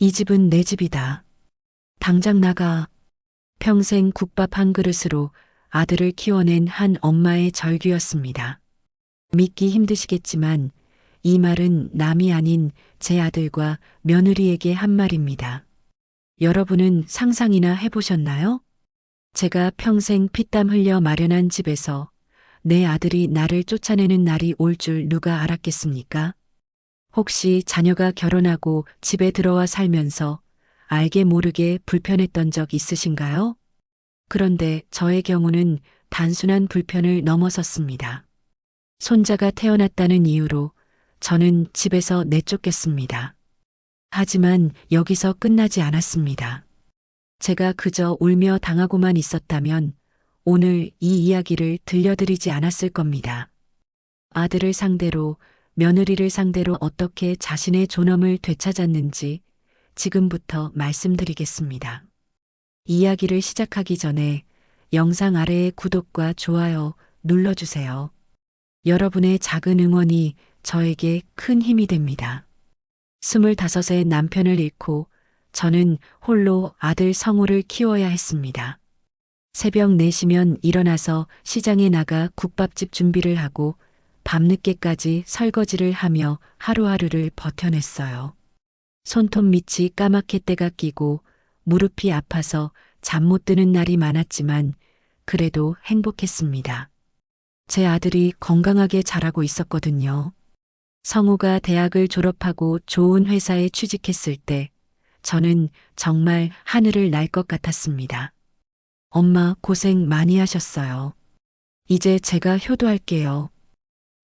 이 집은 내 집이다. 당장 나가. 평생 국밥 한 그릇으로 아들을 키워낸 한 엄마의 절규였습니다. 믿기 힘드시겠지만 이 말은 남이 아닌 제 아들과 며느리에게 한 말입니다. 여러분은 상상이나 해보셨나요? 제가 평생 피땀 흘려 마련한 집에서 내 아들이 나를 쫓아내는 날이 올 줄 누가 알았겠습니까? 혹시 자녀가 결혼하고 집에 들어와 살면서 알게 모르게 불편했던 적 있으신가요? 그런데 저의 경우는 단순한 불편을 넘어섰습니다. 손자가 태어났다는 이유로 저는 집에서 내쫓겼습니다. 하지만 여기서 끝나지 않았습니다. 제가 그저 울며 당하고만 있었다면 오늘 이 이야기를 들려드리지 않았을 겁니다. 아들을 상대로, 며느리를 상대로 어떻게 자신의 존엄을 되찾았는지 지금부터 말씀드리겠습니다. 이야기를 시작하기 전에 영상 아래의 구독과 좋아요 눌러주세요. 여러분의 작은 응원이 저에게 큰 힘이 됩니다. 25세 남편을 잃고 저는 홀로 아들 성우를 키워야 했습니다. 새벽 4시면 일어나서 시장에 나가 국밥집 준비를 하고 밤늦게까지 설거지를 하며 하루하루를 버텨냈어요. 손톱 밑이 까맣게 때가 끼고 무릎이 아파서 잠 못 드는 날이 많았지만 그래도 행복했습니다. 제 아들이 건강하게 자라고 있었거든요. 성우가 대학을 졸업하고 좋은 회사에 취직했을 때 저는 정말 하늘을 날 것 같았습니다. 엄마 고생 많이 하셨어요. 이제 제가 효도할게요.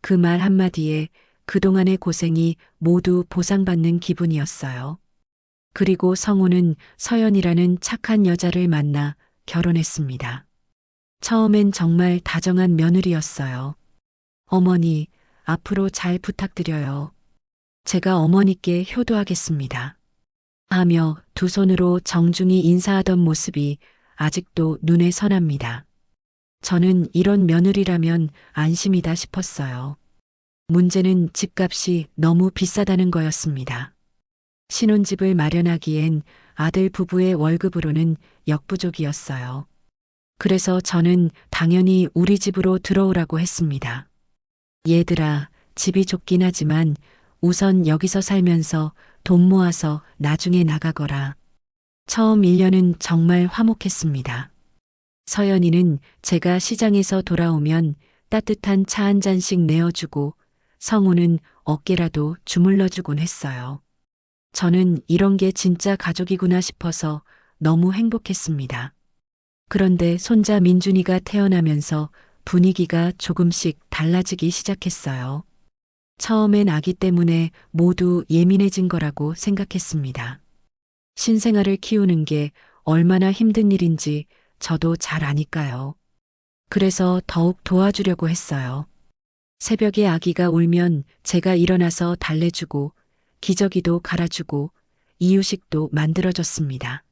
그 말 한마디에 그동안의 고생이 모두 보상받는 기분이었어요. 그리고 성우는 서연이라는 착한 여자를 만나 결혼했습니다. 처음엔 정말 다정한 며느리였어요. 어머니, 앞으로 잘 부탁드려요. 제가 어머니께 효도하겠습니다. 하며 두 손으로 정중히 인사하던 모습이 아직도 눈에 선합니다. 저는 이런 며느리라면 안심이다 싶었어요. 문제는 집값이 너무 비싸다는 거였습니다. 신혼집을 마련하기엔 아들 부부의 월급으로는 역부족이었어요. 그래서 저는 당연히 우리 집으로 들어오라고 했습니다. 얘들아, 집이 좁긴 하지만 우선 여기서 살면서 돈 모아서 나중에 나가거라. 처음 1년은 정말 화목했습니다. 서연이는 제가 시장에서 돌아오면 따뜻한 차 한 잔씩 내어주고 성우는 어깨라도 주물러주곤 했어요. 저는 이런 게 진짜 가족이구나 싶어서 너무 행복했습니다. 그런데 손자 민준이가 태어나면서 분위기가 조금씩 달라지기 시작했어요. 처음엔 아기 때문에 모두 예민해진 거라고 생각했습니다. 신생아를 키우는 게 얼마나 힘든 일인지 저도 잘 아니까요. 그래서 더욱 도와주려고 했어요. 새벽에 아기가 울면 제가 일어나서 달래주고 기저귀도 갈아주고 이유식도 만들어줬습니다.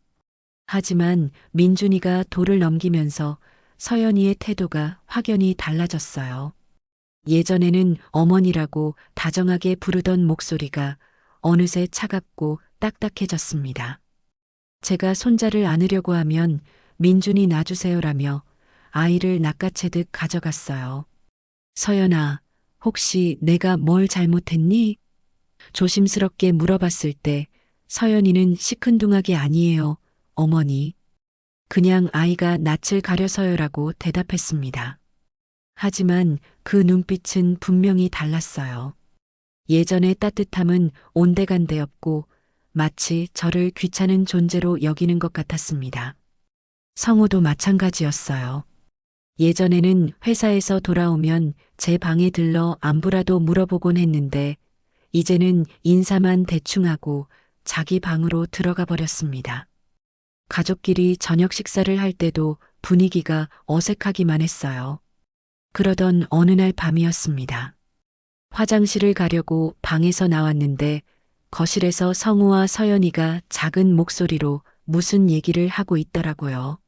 하지만 민준이가 돌을 넘기면서 서연이의 태도가 확연히 달라졌어요. 예전에는 어머니라고 다정하게 부르던 목소리가 어느새 차갑고 딱딱해졌습니다. 제가 손자를 안으려고 하면 민준이 놔주세요라며 아이를 낚아채듯 가져갔어요. 서연아, 혹시 내가 뭘 잘못했니? 조심스럽게 물어봤을 때 서연이는 시큰둥하게 아니에요, 어머니. 그냥 아이가 낯을 가려서요라고 대답했습니다. 하지만 그 눈빛은 분명히 달랐어요. 예전의 따뜻함은 온데간데 없고 마치 저를 귀찮은 존재로 여기는 것 같았습니다. 성우도 마찬가지였어요. 예전에는 회사에서 돌아오면 제 방에 들러 안부라도 물어보곤 했는데 이제는 인사만 대충 하고 자기 방으로 들어가 버렸습니다. 가족끼리 저녁 식사를 할 때도 분위기가 어색하기만 했어요. 그러던 어느 날 밤이었습니다. 화장실을 가려고 방에서 나왔는데 거실에서 성우와 서연이가 작은 목소리로 무슨 얘기를 하고 있더라고요.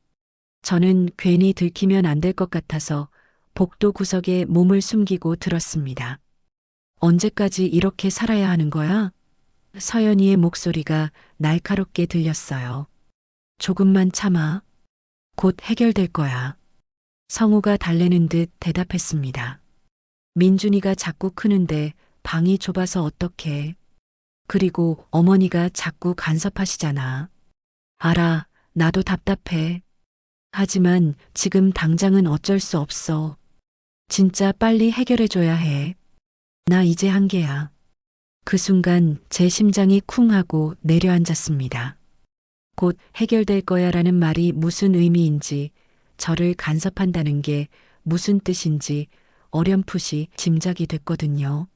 저는 괜히 들키면 안 될 것 같아서 복도 구석에 몸을 숨기고 들었습니다. 언제까지 이렇게 살아야 하는 거야? 서연이의 목소리가 날카롭게 들렸어요. 조금만 참아. 곧 해결될 거야. 성우가 달래는 듯 대답했습니다. 민준이가 자꾸 크는데 방이 좁아서 어떡해. 그리고 어머니가 자꾸 간섭하시잖아. 알아, 나도 답답해. 하지만 지금 당장은 어쩔 수 없어. 진짜 빨리 해결해줘야 해. 나 이제 한계야. 그 순간 제 심장이 쿵 하고 내려앉았습니다. 곧 해결될 거야 라는 말이 무슨 의미인지, 저를 간섭한다는 게 무슨 뜻인지 어렴풋이 짐작이 됐거든요.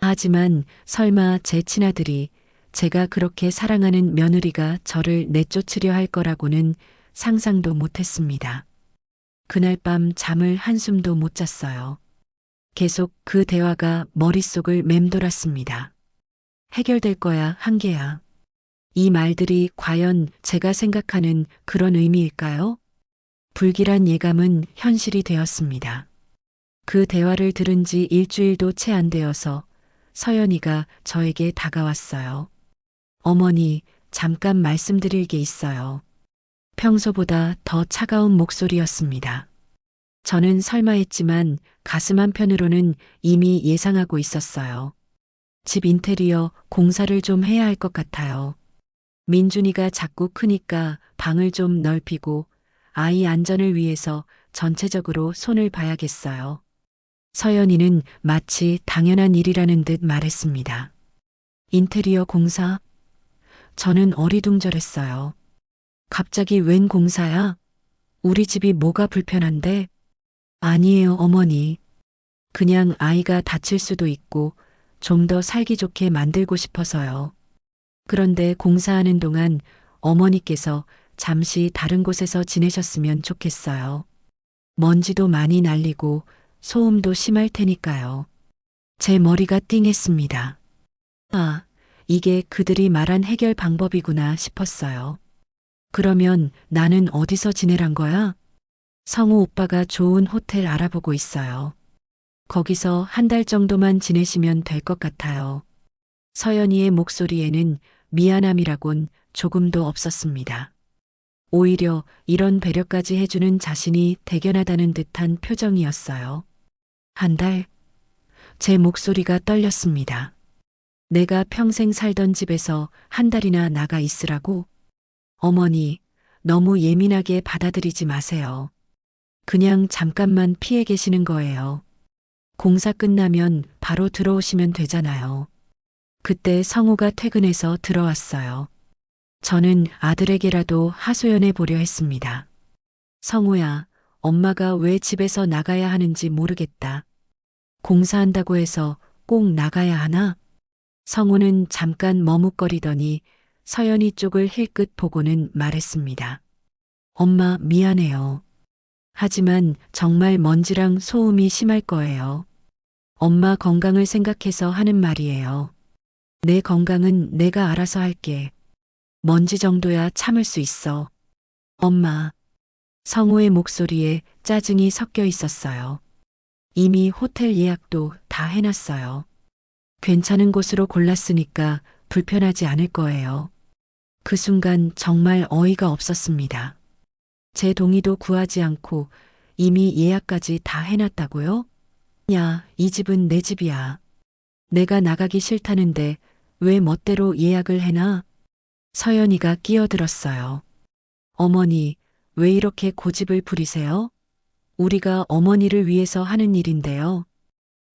하지만 설마 제 친아들이, 제가 그렇게 사랑하는 며느리가 저를 내쫓으려 할 거라고는 상상도 못했습니다. 그날 밤 잠을 한숨도 못 잤어요. 계속 그 대화가 머릿속을 맴돌았습니다. 해결될 거야, 한계야. 이 말들이 과연 제가 생각하는 그런 의미일까요? 불길한 예감은 현실이 되었습니다. 그 대화를 들은 지 일주일도 채 안 되어서 서연이가 저에게 다가왔어요. 어머니, 잠깐 말씀드릴 게 있어요. 평소보다 더 차가운 목소리였습니다. 저는 설마 했지만 가슴 한편으로는 이미 예상하고 있었어요. 집 인테리어 공사를 좀 해야 할 것 같아요. 민준이가 자꾸 크니까 방을 좀 넓히고 아이 안전을 위해서 전체적으로 손을 봐야겠어요. 서연이는 마치 당연한 일이라는 듯 말했습니다. 인테리어 공사? 저는 어리둥절했어요. 갑자기 웬 공사야? 우리 집이 뭐가 불편한데? 아니에요, 어머니. 그냥 아이가 다칠 수도 있고 좀 더 살기 좋게 만들고 싶어서요. 그런데 공사하는 동안 어머니께서 잠시 다른 곳에서 지내셨으면 좋겠어요. 먼지도 많이 날리고 소음도 심할 테니까요. 제 머리가 띵했습니다. 아, 이게 그들이 말한 해결 방법이구나 싶었어요. 그러면 나는 어디서 지내란 거야? 성우 오빠가 좋은 호텔 알아보고 있어요. 거기서 한 달 정도만 지내시면 될 것 같아요. 서연이의 목소리에는 미안함이라곤 조금도 없었습니다. 오히려 이런 배려까지 해주는 자신이 대견하다는 듯한 표정이었어요. 한 달? 제 목소리가 떨렸습니다. 내가 평생 살던 집에서 한 달이나 나가 있으라고? 어머니, 너무 예민하게 받아들이지 마세요. 그냥 잠깐만 피해 계시는 거예요. 공사 끝나면 바로 들어오시면 되잖아요. 그때 성우가 퇴근해서 들어왔어요. 저는 아들에게라도 하소연해 보려 했습니다. 성우야, 엄마가 왜 집에서 나가야 하는지 모르겠다. 공사한다고 해서 꼭 나가야 하나? 성우는 잠깐 머뭇거리더니 서연이 쪽을 힐끗 보고는 말했습니다. 엄마, 미안해요. 하지만 정말 먼지랑 소음이 심할 거예요. 엄마 건강을 생각해서 하는 말이에요. 내 건강은 내가 알아서 할게. 먼지 정도야 참을 수 있어. 엄마. 성우의 목소리에 짜증이 섞여 있었어요. 이미 호텔 예약도 다 해놨어요. 괜찮은 곳으로 골랐으니까 불편하지 않을 거예요. 그 순간 정말 어이가 없었습니다. 제 동의도 구하지 않고 이미 예약까지 다 해놨다고요? 야, 이 집은 내 집이야. 내가 나가기 싫다는데 왜 멋대로 예약을 해놔? 서연이가 끼어들었어요. 어머니, 왜 이렇게 고집을 부리세요? 우리가 어머니를 위해서 하는 일인데요.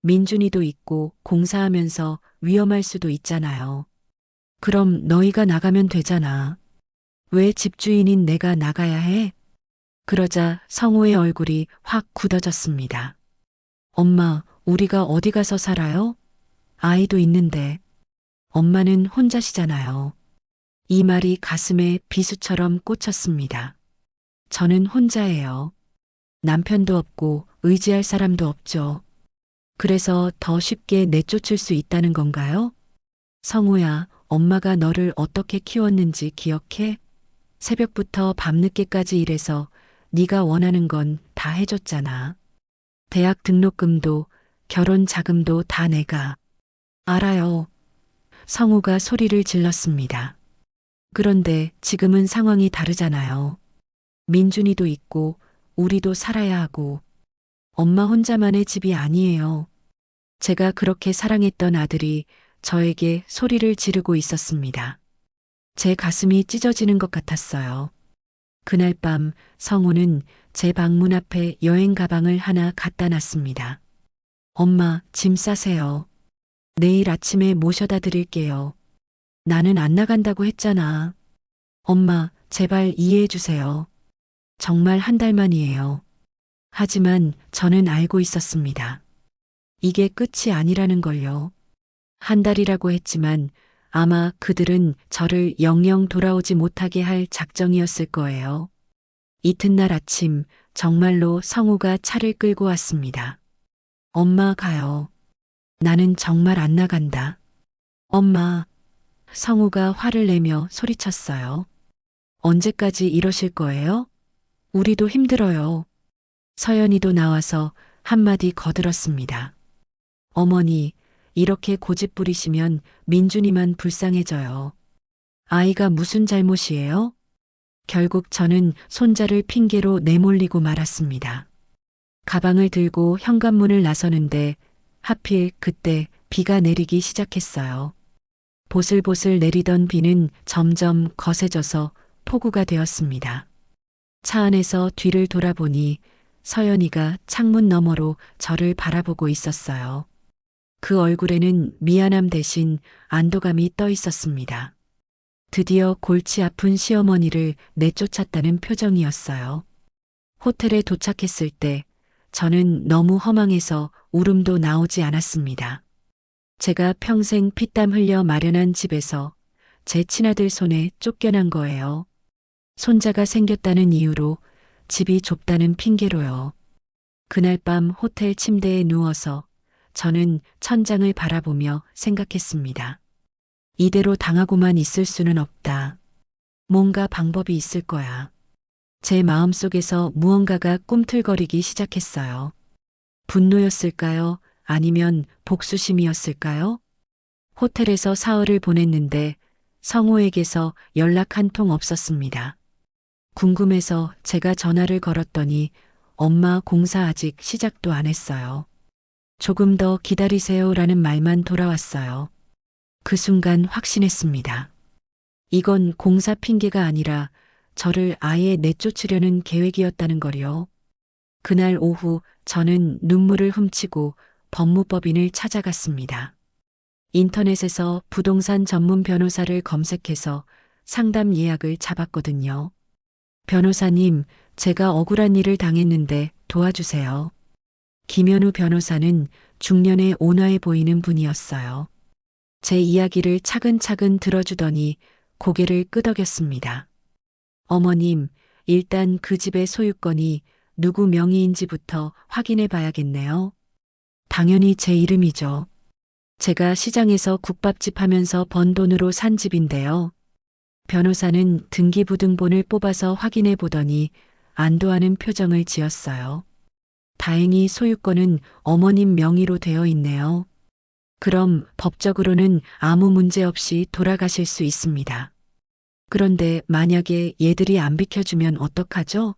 민준이도 있고 공사하면서 위험할 수도 있잖아요. 그럼 너희가 나가면 되잖아. 왜 집주인인 내가 나가야 해? 그러자 성우의 얼굴이 확 굳어졌습니다. 엄마, 우리가 어디 가서 살아요? 아이도 있는데. 엄마는 혼자시잖아요. 이 말이 가슴에 비수처럼 꽂혔습니다. 저는 혼자예요. 남편도 없고 의지할 사람도 없죠. 그래서 더 쉽게 내쫓을 수 있다는 건가요? 성우야, 엄마가 너를 어떻게 키웠는지 기억해? 새벽부터 밤늦게까지 일해서 네가 원하는 건 다 해줬잖아. 대학 등록금도 결혼 자금도 다 내가. 알아요. 성우가 소리를 질렀습니다. 그런데 지금은 상황이 다르잖아요. 민준이도 있고 우리도 살아야 하고 엄마 혼자만의 집이 아니에요. 제가 그렇게 사랑했던 아들이 저에게 소리를 지르고 있었습니다. 제 가슴이 찢어지는 것 같았어요. 그날 밤 성우는 제 방문 앞에 여행 가방을 하나 갖다 놨습니다. 엄마, 짐 싸세요. 내일 아침에 모셔다 드릴게요. 나는 안 나간다고 했잖아. 엄마, 제발 이해해 주세요. 정말 한 달만이에요. 하지만 저는 알고 있었습니다. 이게 끝이 아니라는 걸요. 한 달이라고 했지만 아마 그들은 저를 영영 돌아오지 못하게 할 작정이었을 거예요. 이튿날 아침 정말로 성우가 차를 끌고 왔습니다. 엄마 가요. 나는 정말 안 나간다. 엄마. 성우가 화를 내며 소리쳤어요. 언제까지 이러실 거예요? 우리도 힘들어요. 서연이도 나와서 한마디 거들었습니다. 어머니, 이렇게 고집 부리시면 민준이만 불쌍해져요. 아이가 무슨 잘못이에요? 결국 저는 손자를 핑계로 내몰리고 말았습니다. 가방을 들고 현관문을 나서는데 하필 그때 비가 내리기 시작했어요. 보슬보슬 내리던 비는 점점 거세져서 폭우가 되었습니다. 차 안에서 뒤를 돌아보니 서연이가 창문 너머로 저를 바라보고 있었어요. 그 얼굴에는 미안함 대신 안도감이 떠 있었습니다. 드디어 골치 아픈 시어머니를 내쫓았다는 표정이었어요. 호텔에 도착했을 때 저는 너무 허망해서 울음도 나오지 않았습니다. 제가 평생 피땀 흘려 마련한 집에서 제 친아들 손에 쫓겨난 거예요. 손자가 생겼다는 이유로, 집이 좁다는 핑계로요. 그날 밤 호텔 침대에 누워서 저는 천장을 바라보며 생각했습니다. 이대로 당하고만 있을 수는 없다. 뭔가 방법이 있을 거야. 제 마음속에서 무언가가 꿈틀거리기 시작했어요. 분노였을까요? 아니면 복수심이었을까요? 호텔에서 사흘을 보냈는데 성우에게서 연락 한 통 없었습니다. 궁금해서 제가 전화를 걸었더니 엄마 공사 아직 시작도 안 했어요. 조금 더 기다리세요라는 말만 돌아왔어요. 그 순간 확신했습니다. 이건 공사 핑계가 아니라 저를 아예 내쫓으려는 계획이었다는 거요. 그날 오후 저는 눈물을 훔치고 법무법인을 찾아갔습니다. 인터넷에서 부동산 전문 변호사를 검색해서 상담 예약을 잡았거든요. 변호사님, 제가 억울한 일을 당했는데 도와주세요. 김현우 변호사는 중년의 온화해 보이는 분이었어요. 제 이야기를 차근차근 들어주더니 고개를 끄덕였습니다. 어머님, 일단 그 집의 소유권이 누구 명의인지부터 확인해 봐야겠네요. 당연히 제 이름이죠. 제가 시장에서 국밥집 하면서 번 돈으로 산 집인데요. 변호사는 등기부등본을 뽑아서 확인해 보더니 안도하는 표정을 지었어요. 다행히 소유권은 어머님 명의로 되어 있네요. 그럼 법적으로는 아무 문제 없이 돌아가실 수 있습니다. 그런데 만약에 얘들이 안 비켜주면 어떡하죠?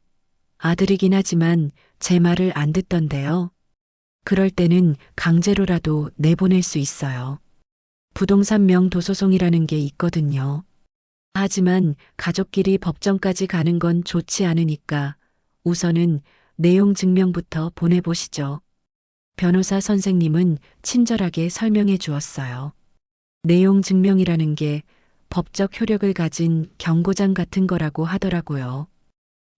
아들이긴 하지만 제 말을 안 듣던데요. 그럴 때는 강제로라도 내보낼 수 있어요. 부동산 명도소송이라는 게 있거든요. 하지만 가족끼리 법정까지 가는 건 좋지 않으니까 우선은 내용 증명부터 보내보시죠. 변호사 선생님은 친절하게 설명해 주었어요. 내용 증명이라는 게 법적 효력을 가진 경고장 같은 거라고 하더라고요.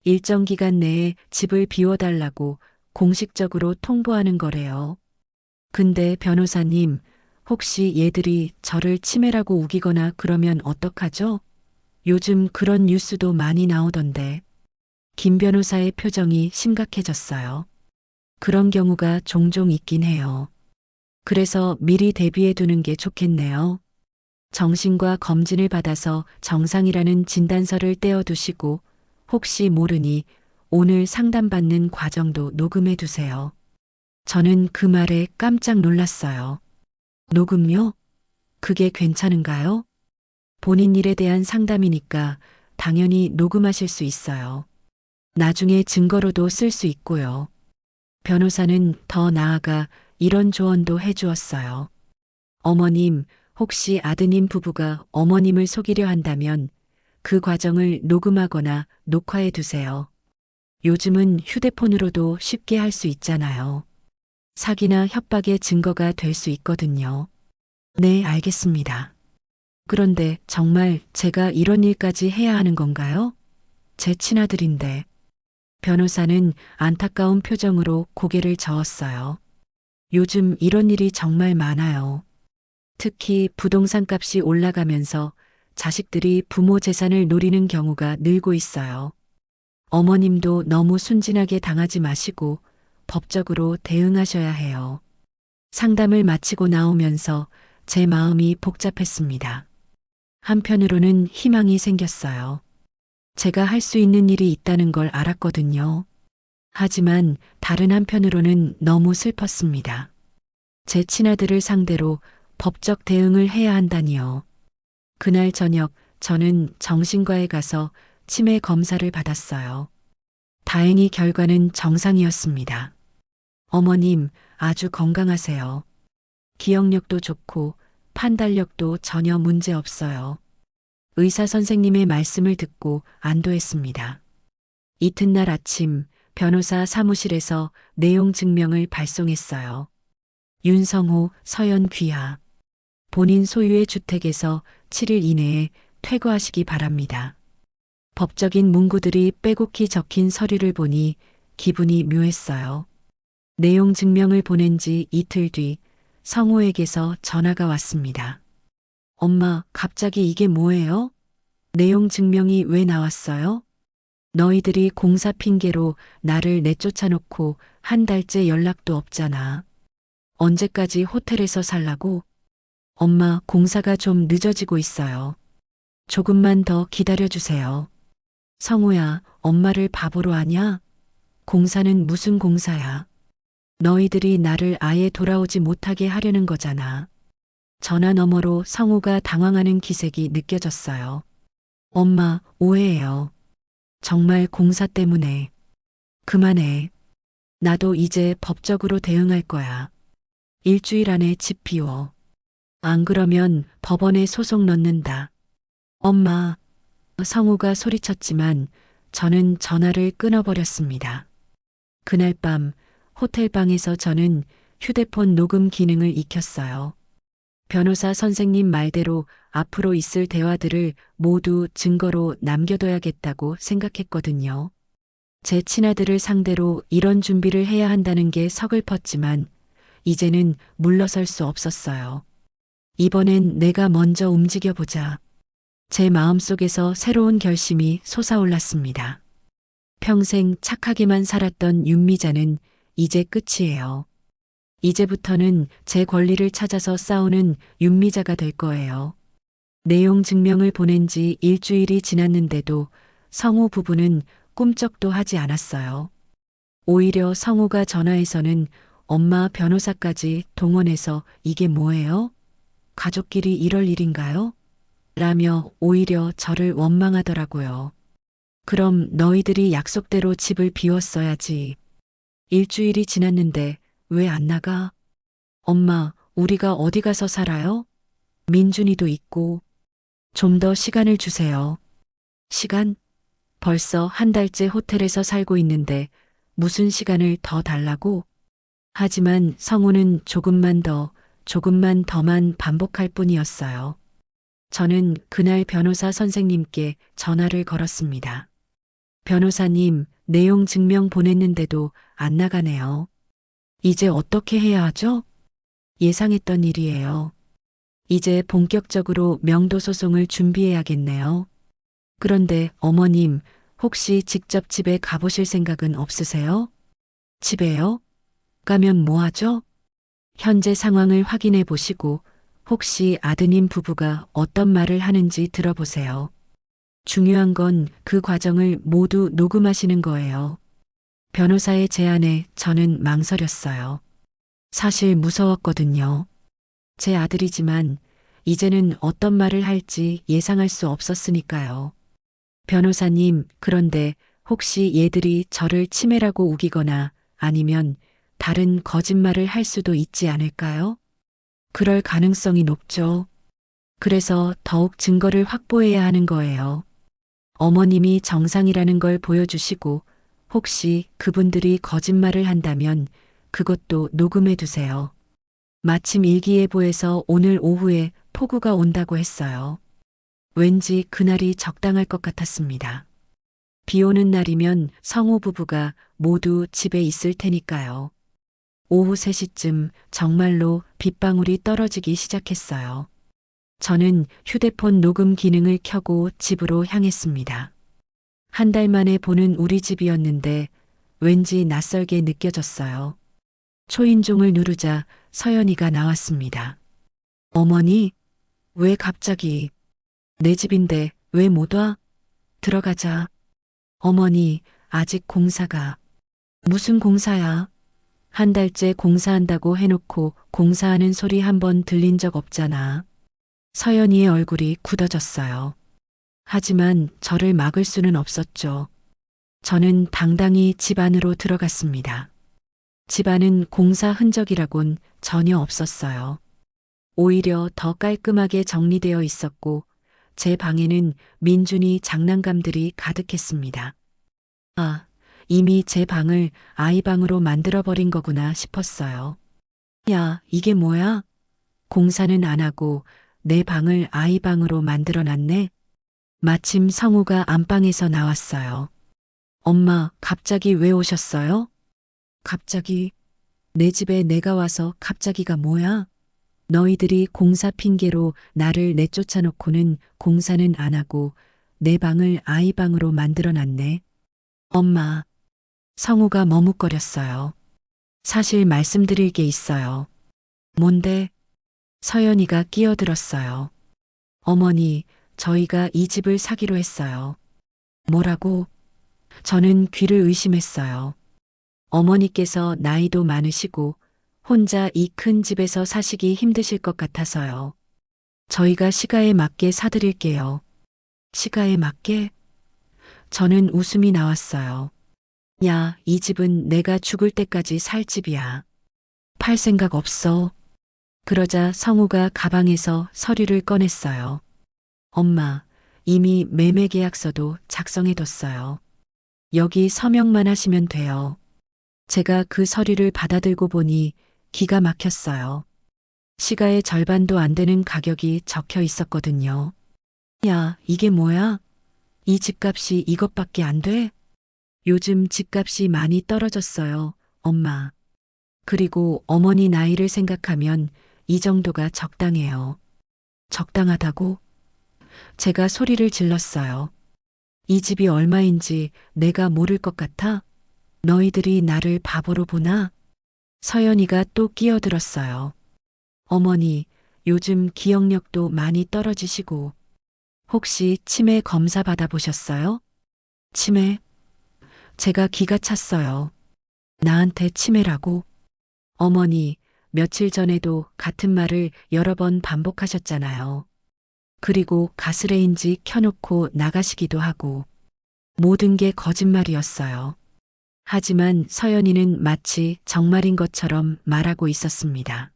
일정 기간 내에 집을 비워달라고 공식적으로 통보하는 거래요. 근데 변호사님, 혹시 얘들이 저를 치매라고 우기거나 그러면 어떡하죠? 요즘 그런 뉴스도 많이 나오던데. 김 변호사의 표정이 심각해졌어요. 그런 경우가 종종 있긴 해요. 그래서 미리 대비해 두는 게 좋겠네요. 정신과 검진을 받아서 정상이라는 진단서를 떼어두시고 혹시 모르니 오늘 상담받는 과정도 녹음해 두세요. 저는 그 말에 깜짝 놀랐어요. 녹음요? 그게 괜찮은가요? 본인 일에 대한 상담이니까 당연히 녹음하실 수 있어요. 나중에 증거로도 쓸 수 있고요. 변호사는 더 나아가 이런 조언도 해주었어요. 어머님, 혹시 아드님 부부가 어머님을 속이려 한다면 그 과정을 녹음하거나 녹화해 두세요. 요즘은 휴대폰으로도 쉽게 할 수 있잖아요. 사기나 협박의 증거가 될 수 있거든요. 네, 알겠습니다. 그런데 정말 제가 이런 일까지 해야 하는 건가요? 제 친아들인데. 변호사는 안타까운 표정으로 고개를 저었어요. 요즘 이런 일이 정말 많아요. 특히 부동산 값이 올라가면서 자식들이 부모 재산을 노리는 경우가 늘고 있어요. 어머님도 너무 순진하게 당하지 마시고 법적으로 대응하셔야 해요. 상담을 마치고 나오면서 제 마음이 복잡했습니다. 한편으로는 희망이 생겼어요. 제가 할 수 있는 일이 있다는 걸 알았거든요. 하지만 다른 한편으로는 너무 슬펐습니다. 제 친아들을 상대로 법적 대응을 해야 한다니요. 그날 저녁 저는 정신과에 가서 치매 검사를 받았어요. 다행히 결과는 정상이었습니다. 어머님, 아주 건강하세요. 기억력도 좋고 판단력도 전혀 문제 없어요. 의사 선생님의 말씀을 듣고 안도했습니다. 이튿날 아침 변호사 사무실에서 내용 증명을 발송했어요. 윤성호, 서연귀하. 본인 소유의 주택에서 7일 이내에 퇴거하시기 바랍니다. 법적인 문구들이 빼곡히 적힌 서류를 보니 기분이 묘했어요. 내용 증명을 보낸 지 이틀 뒤 성호에게서 전화가 왔습니다. 엄마, 갑자기 이게 뭐예요? 내용 증명이 왜 나왔어요? 너희들이 공사 핑계로 나를 내쫓아 놓고 한 달째 연락도 없잖아. 언제까지 호텔에서 살라고? 엄마, 공사가 좀 늦어지고 있어요. 조금만 더 기다려주세요. 성우야, 엄마를 바보로 하냐? 공사는 무슨 공사야? 너희들이 나를 아예 돌아오지 못하게 하려는 거잖아. 전화 너머로 성우가 당황하는 기색이 느껴졌어요. 엄마, 오해해요. 정말 공사 때문에. 그만해. 나도 이제 법적으로 대응할 거야. 일주일 안에 집 비워. 안 그러면 법원에 소송 넣는다. 엄마, 성우가 소리쳤지만 저는 전화를 끊어버렸습니다. 그날 밤 호텔 방에서 저는 휴대폰 녹음 기능을 익혔어요. 변호사 선생님 말대로 앞으로 있을 대화들을 모두 증거로 남겨둬야겠다고 생각했거든요. 제 친아들을 상대로 이런 준비를 해야 한다는 게 서글펐지만 이제는 물러설 수 없었어요. 이번엔 내가 먼저 움직여보자. 제 마음속에서 새로운 결심이 솟아올랐습니다. 평생 착하게만 살았던 윤미자는 이제 끝이에요. 이제부터는 제 권리를 찾아서 싸우는 윤미자가 될 거예요. 내용 증명을 보낸 지 일주일이 지났는데도 성우 부부는 꿈쩍도 하지 않았어요. 오히려 성우가 전화해서는 엄마 변호사까지 동원해서 이게 뭐예요? 가족끼리 이럴 일인가요? 라며 오히려 저를 원망하더라고요. 그럼 너희들이 약속대로 집을 비웠어야지. 일주일이 지났는데 왜 안 나가? 엄마, 우리가 어디 가서 살아요? 민준이도 있고. 좀 더 시간을 주세요. 시간? 벌써 한 달째 호텔에서 살고 있는데 무슨 시간을 더 달라고? 하지만 성우는 조금만 더만 반복할 뿐이었어요. 저는 그날 변호사 선생님께 전화를 걸었습니다. 변호사님, 내용 증명 보냈는데도 안 나가네요. 이제 어떻게 해야 하죠? 예상했던 일이에요. 이제 본격적으로 명도 소송을 준비해야겠네요. 그런데 어머님, 혹시 직접 집에 가보실 생각은 없으세요? 집에요? 가면 뭐하죠? 현재 상황을 확인해 보시고 혹시 아드님 부부가 어떤 말을 하는지 들어보세요. 중요한 건 그 과정을 모두 녹음하시는 거예요. 변호사의 제안에 저는 망설였어요. 사실 무서웠거든요. 제 아들이지만 이제는 어떤 말을 할지 예상할 수 없었으니까요. 변호사님, 그런데 혹시 얘들이 저를 치매라고 우기거나 아니면 다른 거짓말을 할 수도 있지 않을까요? 그럴 가능성이 높죠. 그래서 더욱 증거를 확보해야 하는 거예요. 어머님이 정상이라는 걸 보여주시고 혹시 그분들이 거짓말을 한다면 그것도 녹음해 두세요. 마침 일기예보에서 오늘 오후에 폭우가 온다고 했어요. 왠지 그날이 적당할 것 같았습니다. 비 오는 날이면 성우 부부가 모두 집에 있을 테니까요. 오후 3시쯤 정말로 빗방울이 떨어지기 시작했어요. 저는 휴대폰 녹음 기능을 켜고 집으로 향했습니다. 한 달 만에 보는 우리 집이었는데 왠지 낯설게 느껴졌어요. 초인종을 누르자 서연이가 나왔습니다. 어머니, 왜 갑자기? 내 집인데 왜 못 와? 들어가자. 어머니, 아직 공사가. 무슨 공사야? 한 달째 공사한다고 해놓고 공사하는 소리 한 번 들린 적 없잖아. 서연이의 얼굴이 굳어졌어요. 하지만 저를 막을 수는 없었죠. 저는 당당히 집 안으로 들어갔습니다. 집 안은 공사 흔적이라곤 전혀 없었어요. 오히려 더 깔끔하게 정리되어 있었고 제 방에는 민준이 장난감들이 가득했습니다. 아, 이미 제 방을 아이방으로 만들어버린 거구나 싶었어요. 야, 이게 뭐야? 공사는 안 하고 내 방을 아이방으로 만들어놨네? 마침 성우가 안방에서 나왔어요. 엄마, 갑자기 왜 오셨어요? 갑자기? 내 집에 내가 와서 갑자기가 뭐야? 너희들이 공사 핑계로 나를 내쫓아 놓고는 공사는 안 하고 내 방을 아이방으로 만들어놨네. 엄마, 성우가 머뭇거렸어요. 사실 말씀드릴 게 있어요. 뭔데? 서연이가 끼어들었어요. 어머니, 저희가 이 집을 사기로 했어요. 뭐라고? 저는 귀를 의심했어요. 어머니께서 나이도 많으시고 혼자 이 큰 집에서 사시기 힘드실 것 같아서요. 저희가 시가에 맞게 사드릴게요. 시가에 맞게? 저는 웃음이 나왔어요. 야, 이 집은 내가 죽을 때까지 살 집이야. 팔 생각 없어. 그러자 성우가 가방에서 서류를 꺼냈어요. 엄마, 이미 매매 계약서도 작성해뒀어요. 여기 서명만 하시면 돼요. 제가 그 서류를 받아들고 보니 기가 막혔어요. 시가의 절반도 안 되는 가격이 적혀 있었거든요. 야, 이게 뭐야? 이 집값이 이것밖에 안 돼? 요즘 집값이 많이 떨어졌어요, 엄마. 그리고 어머니 나이를 생각하면 이 정도가 적당해요. 적당하다고? 제가 소리를 질렀어요. 이 집이 얼마인지 내가 모를 것 같아? 너희들이 나를 바보로 보나? 서연이가 또 끼어들었어요. 어머니, 요즘 기억력도 많이 떨어지시고 혹시 치매 검사 받아보셨어요? 치매? 제가 기가 찼어요. 나한테 치매라고? 어머니, 며칠 전에도 같은 말을 여러 번 반복하셨잖아요. 그리고 가스레인지 켜놓고 나가시기도 하고 모든 게 거짓말이었어요. 하지만 서연이는 마치 정말인 것처럼 말하고 있었습니다.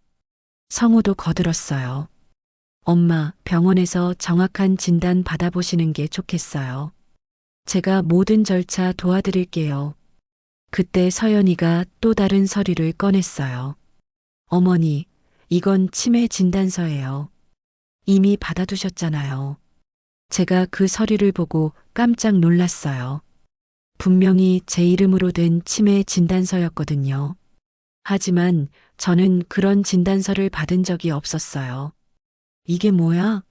성우도 거들었어요. 엄마, 병원에서 정확한 진단 받아보시는 게 좋겠어요. 제가 모든 절차 도와드릴게요. 그때 서연이가 또 다른 서류를 꺼냈어요. 어머니, 이건 치매 진단서예요. 이미 받아두셨잖아요. 제가 그 서류를 보고 깜짝 놀랐어요. 분명히 제 이름으로 된 치매 진단서였거든요. 하지만 저는 그런 진단서를 받은 적이 없었어요. 이게 뭐야?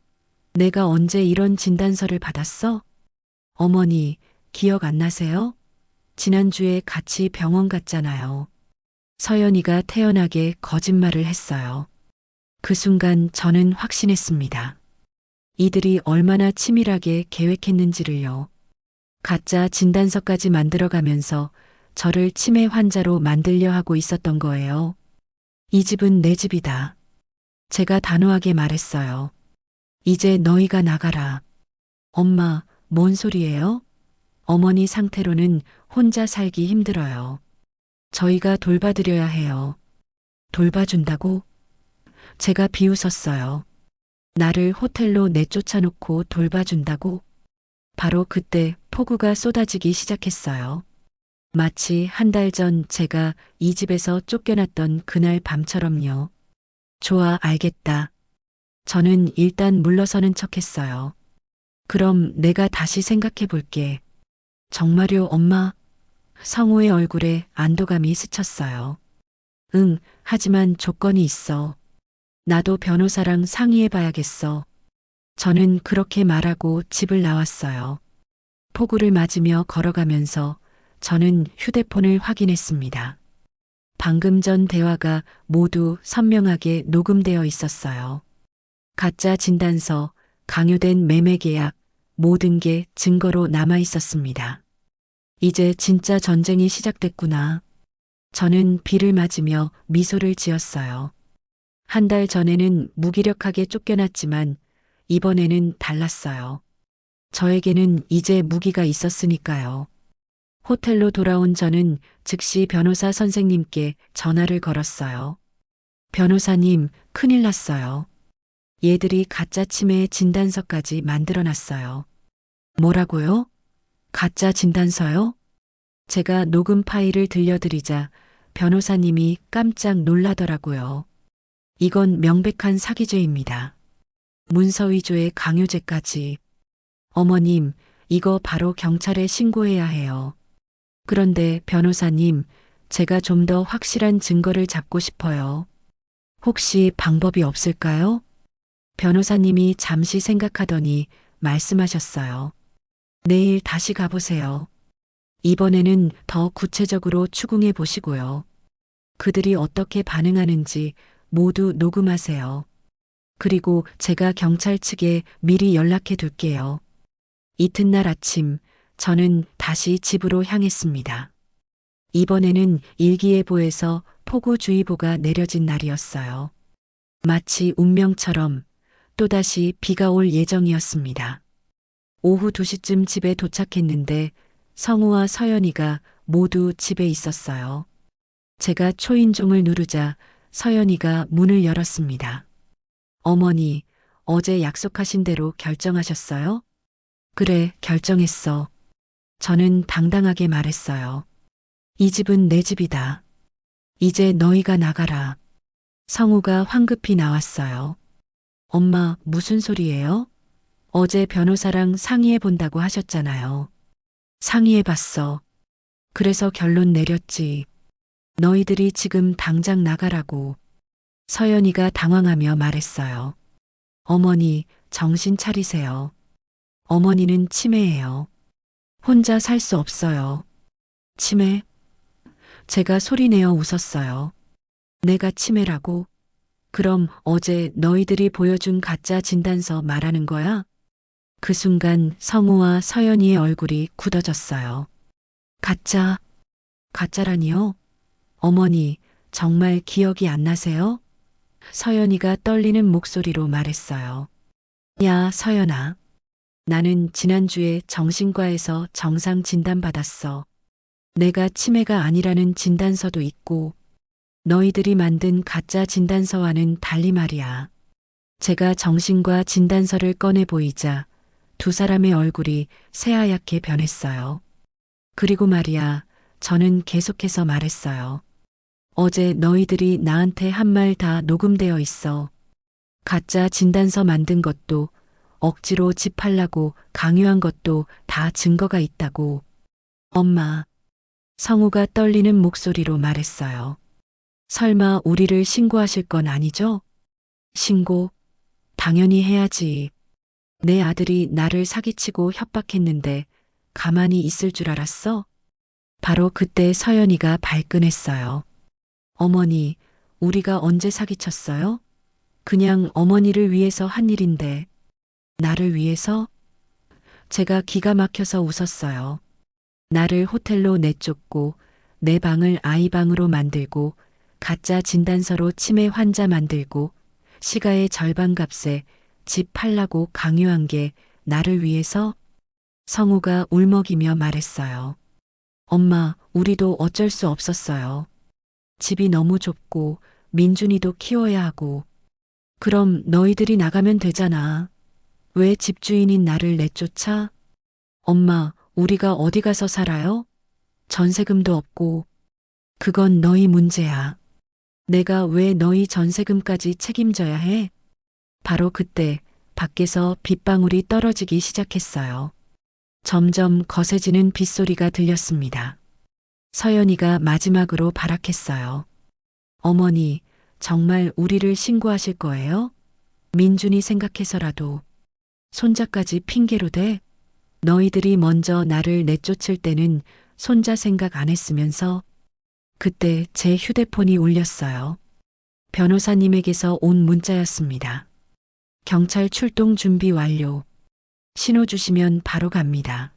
내가 언제 이런 진단서를 받았어? 어머니, 기억 안 나세요? 지난주에 같이 병원 갔잖아요. 서연이가 태연하게 거짓말을 했어요. 그 순간 저는 확신했습니다. 이들이 얼마나 치밀하게 계획했는지를요. 가짜 진단서까지 만들어가면서 저를 치매 환자로 만들려 하고 있었던 거예요. 이 집은 내 집이다. 제가 단호하게 말했어요. 이제 너희가 나가라. 엄마, 뭔 소리예요? 어머니 상태로는 혼자 살기 힘들어요. 저희가 돌봐드려야 해요. 돌봐준다고? 제가 비웃었어요. 나를 호텔로 내쫓아놓고 돌봐준다고? 바로 그때 폭우가 쏟아지기 시작했어요. 마치 한 달 전 제가 이 집에서 쫓겨났던 그날 밤처럼요. 좋아, 알겠다. 저는 일단 물러서는 척 했어요. 그럼 내가 다시 생각해 볼게. 정말요, 엄마? 성우의 얼굴에 안도감이 스쳤어요. 응, 하지만 조건이 있어. 나도 변호사랑 상의해 봐야겠어. 저는 그렇게 말하고 집을 나왔어요. 폭우를 맞으며 걸어가면서 저는 휴대폰을 확인했습니다. 방금 전 대화가 모두 선명하게 녹음되어 있었어요. 가짜 진단서, 강요된 매매 계약, 모든 게 증거로 남아 있었습니다. 이제 진짜 전쟁이 시작됐구나. 저는 비를 맞으며 미소를 지었어요. 한 달 전에는 무기력하게 쫓겨났지만 이번에는 달랐어요. 저에게는 이제 무기가 있었으니까요. 호텔로 돌아온 저는 즉시 변호사 선생님께 전화를 걸었어요. 변호사님, 큰일 났어요. 얘들이 가짜 치매 진단서까지 만들어 놨어요. 뭐라고요? 가짜 진단서요? 제가 녹음 파일을 들려드리자 변호사님이 깜짝 놀라더라고요. 이건 명백한 사기죄입니다. 문서 위조에 강요죄까지. 어머님, 이거 바로 경찰에 신고해야 해요. 그런데 변호사님, 제가 좀 더 확실한 증거를 잡고 싶어요. 혹시 방법이 없을까요? 변호사님이 잠시 생각하더니 말씀하셨어요. 내일 다시 가보세요. 이번에는 더 구체적으로 추궁해 보시고요. 그들이 어떻게 반응하는지 모두 녹음하세요. 그리고 제가 경찰 측에 미리 연락해 둘게요. 이튿날 아침, 저는 다시 집으로 향했습니다. 이번에는 일기예보에서 폭우주의보가 내려진 날이었어요. 마치 운명처럼 또다시 비가 올 예정이었습니다. 오후 2시쯤 집에 도착했는데 성우와 서연이가 모두 집에 있었어요. 제가 초인종을 누르자 서연이가 문을 열었습니다. 어머니, 어제 약속하신 대로 결정하셨어요? 그래, 결정했어. 저는 당당하게 말했어요. 이 집은 내 집이다. 이제 너희가 나가라. 성우가 황급히 나왔어요. 엄마, 무슨 소리예요? 어제 변호사랑 상의해 본다고 하셨잖아요. 상의해 봤어. 그래서 결론 내렸지. 너희들이 지금 당장 나가라고. 서연이가 당황하며 말했어요. 어머니, 정신 차리세요. 어머니는 치매예요. 혼자 살 수 없어요. 치매? 제가 소리내어 웃었어요. 내가 치매라고? 그럼 어제 너희들이 보여준 가짜 진단서 말하는 거야? 그 순간 성우와 서연이의 얼굴이 굳어졌어요. 가짜, 가짜라니요? 어머니, 정말 기억이 안 나세요? 서연이가 떨리는 목소리로 말했어요. 야, 서연아. 나는 지난주에 정신과에서 정상 진단받았어. 내가 치매가 아니라는 진단서도 있고, 너희들이 만든 가짜 진단서와는 달리 말이야. 제가 정신과 진단서를 꺼내 보이자 두 사람의 얼굴이 새하얗게 변했어요. 그리고 말이야, 저는 계속해서 말했어요. 어제 너희들이 나한테 한 말 다 녹음되어 있어. 가짜 진단서 만든 것도 억지로 집 팔라고 강요한 것도 다 증거가 있다고. 엄마, 성우가 떨리는 목소리로 말했어요. 설마 우리를 신고하실 건 아니죠? 신고? 당연히 해야지. 내 아들이 나를 사기치고 협박했는데 가만히 있을 줄 알았어? 바로 그때 서연이가 발끈했어요. 어머니, 우리가 언제 사기쳤어요? 그냥 어머니를 위해서 한 일인데. 나를 위해서? 제가 기가 막혀서 웃었어요. 나를 호텔로 내쫓고 내 방을 아이 방으로 만들고 가짜 진단서로 치매 환자 만들고 시가의 절반 값에 집 팔라고 강요한 게 나를 위해서? 성우가 울먹이며 말했어요. 엄마, 우리도 어쩔 수 없었어요. 집이 너무 좁고 민준이도 키워야 하고. 그럼 너희들이 나가면 되잖아. 왜 집주인인 나를 내쫓아? 엄마, 우리가 어디 가서 살아요? 전세금도 없고. 그건 너희 문제야. 내가 왜 너희 전세금까지 책임져야 해? 바로 그때 밖에서 빗방울이 떨어지기 시작했어요. 점점 거세지는 빗소리가 들렸습니다. 서연이가 마지막으로 발악했어요. 어머니, 정말 우리를 신고하실 거예요? 민준이 생각해서라도. 손자까지 핑계로 대? 너희들이 먼저 나를 내쫓을 때는 손자 생각 안 했으면서. 그때 제 휴대폰이 울렸어요. 변호사님에게서 온 문자였습니다. 경찰 출동 준비 완료. 신호 주시면 바로 갑니다.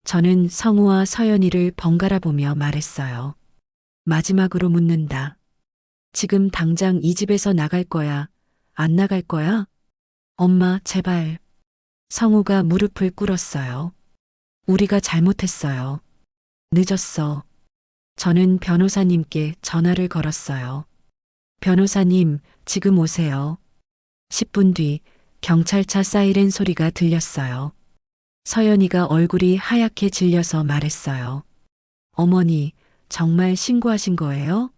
저는 성우와 서연이를 번갈아 보며 말했어요. 마지막으로 묻는다. 지금 당장 이 집에서 나갈 거야? 안 나갈 거야? 엄마, 제발. 성우가 무릎을 꿇었어요. 우리가 잘못했어요. 늦었어. 저는 변호사님께 전화를 걸었어요. 변호사님, 지금 오세요. 10분 뒤 경찰차 사이렌 소리가 들렸어요. 서연이가 얼굴이 하얗게 질려서 말했어요. 어머니, 정말 신고하신 거예요?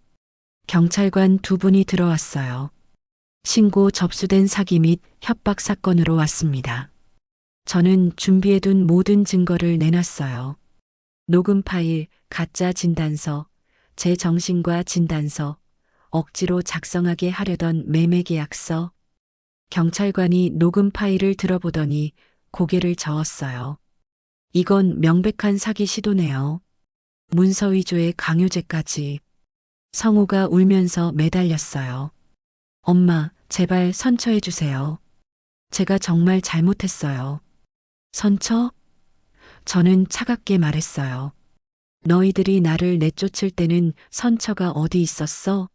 경찰관 두 분이 들어왔어요. 신고 접수된 사기 및 협박 사건으로 왔습니다. 저는 준비해둔 모든 증거를 내놨어요. 녹음 파일, 가짜 진단서, 제 정신과 진단서, 억지로 작성하게 하려던 매매 계약서. 경찰관이 녹음 파일을 들어보더니 고개를 저었어요. 이건 명백한 사기 시도네요. 문서 위조의 강요죄까지. 성우가 울면서 매달렸어요. 엄마, 제발 선처해 주세요. 제가 정말 잘못했어요. 선처? 저는 차갑게 말했어요. 너희들이 나를 내쫓을 때는 선처가 어디 있었어?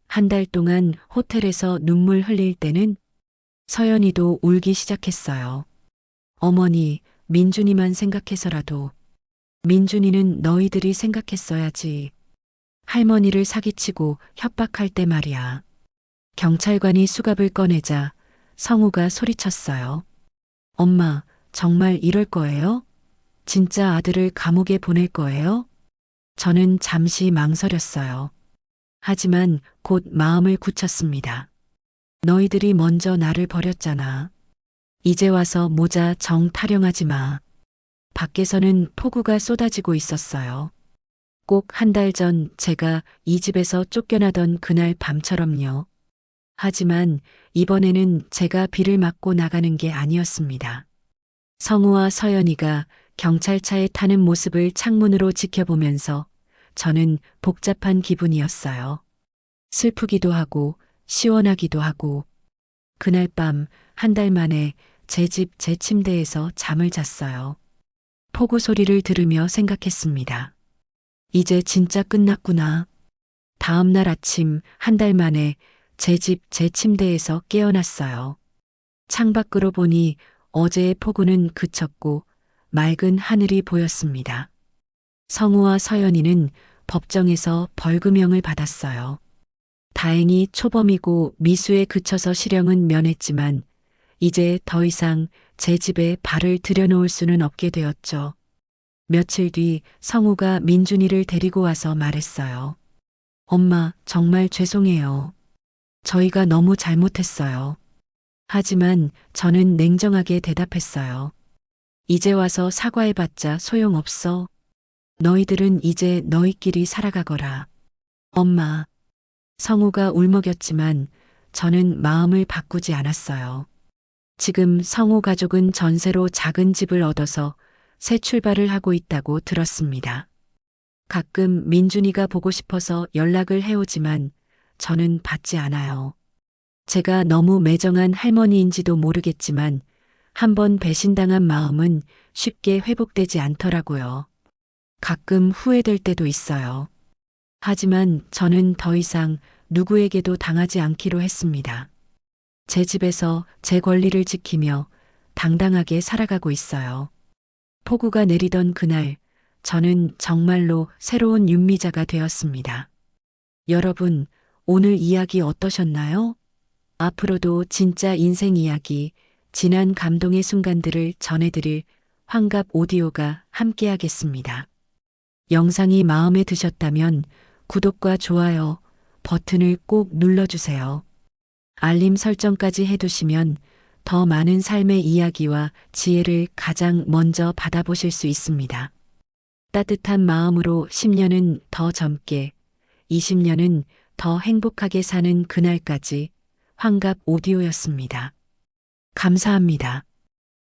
한 달 동안 호텔에서 눈물 흘릴 때는? 서연이도 울기 시작했어요. 어머니, 민준이만 생각해서라도. 민준이는 너희들이 생각했어야지. 할머니를 사기치고 협박할 때 말이야. 경찰관이 수갑을 꺼내자 성우가 소리쳤어요. 엄마, 정말 이럴 거예요? 진짜 아들을 감옥에 보낼 거예요? 저는 잠시 망설였어요. 하지만 곧 마음을 굳혔습니다. 너희들이 먼저 나를 버렸잖아. 이제 와서 모자 정 타령하지 마. 밖에서는 폭우가 쏟아지고 있었어요. 꼭 한 달 전 제가 이 집에서 쫓겨나던 그날 밤처럼요. 하지만 이번에는 제가 비를 맞고 나가는 게 아니었습니다. 성우와 서연이가 경찰차에 타는 모습을 창문으로 지켜보면서 저는 복잡한 기분이었어요. 슬프기도 하고 시원하기도 하고. 그날 밤 한 달 만에 제 집 제 침대에서 잠을 잤어요. 폭우 소리를 들으며 생각했습니다. 이제 진짜 끝났구나. 다음 날 아침 한 달 만에 제 집 제 침대에서 깨어났어요. 창밖으로 보니 어제의 폭우는 그쳤고 맑은 하늘이 보였습니다. 성우와 서연이는 법정에서 벌금형을 받았어요. 다행히 초범이고 미수에 그쳐서 실형은 면했지만 이제 더 이상 제 집에 발을 들여놓을 수는 없게 되었죠. 며칠 뒤 성우가 민준이를 데리고 와서 말했어요. 엄마, 정말 죄송해요. 저희가 너무 잘못했어요. 하지만 저는 냉정하게 대답했어요. 이제 와서 사과해봤자 소용없어. 너희들은 이제 너희끼리 살아가거라. 엄마. 성우가 울먹였지만 저는 마음을 바꾸지 않았어요. 지금 성우 가족은 전세로 작은 집을 얻어서 새 출발을 하고 있다고 들었습니다. 가끔 민준이가 보고 싶어서 연락을 해오지만 저는 받지 않아요. 제가 너무 매정한 할머니인지도 모르겠지만 한번 배신당한 마음은 쉽게 회복되지 않더라고요. 가끔 후회될 때도 있어요. 하지만 저는 더 이상 누구에게도 당하지 않기로 했습니다. 제 집에서 제 권리를 지키며 당당하게 살아가고 있어요. 폭우가 내리던 그날, 저는 정말로 새로운 윤미자가 되었습니다. 여러분, 오늘 이야기 어떠셨나요? 앞으로도 진짜 인생 이야기, 진한 감동의 순간들을 전해드릴 환갑 오디오가 함께하겠습니다. 영상이 마음에 드셨다면 구독과 좋아요 버튼을 꼭 눌러주세요. 알림 설정까지 해두시면 더 많은 삶의 이야기와 지혜를 가장 먼저 받아보실 수 있습니다. 따뜻한 마음으로 10년은 더 젊게, 20년은 더 행복하게 사는 그날까지 환갑 오디오였습니다. 감사합니다.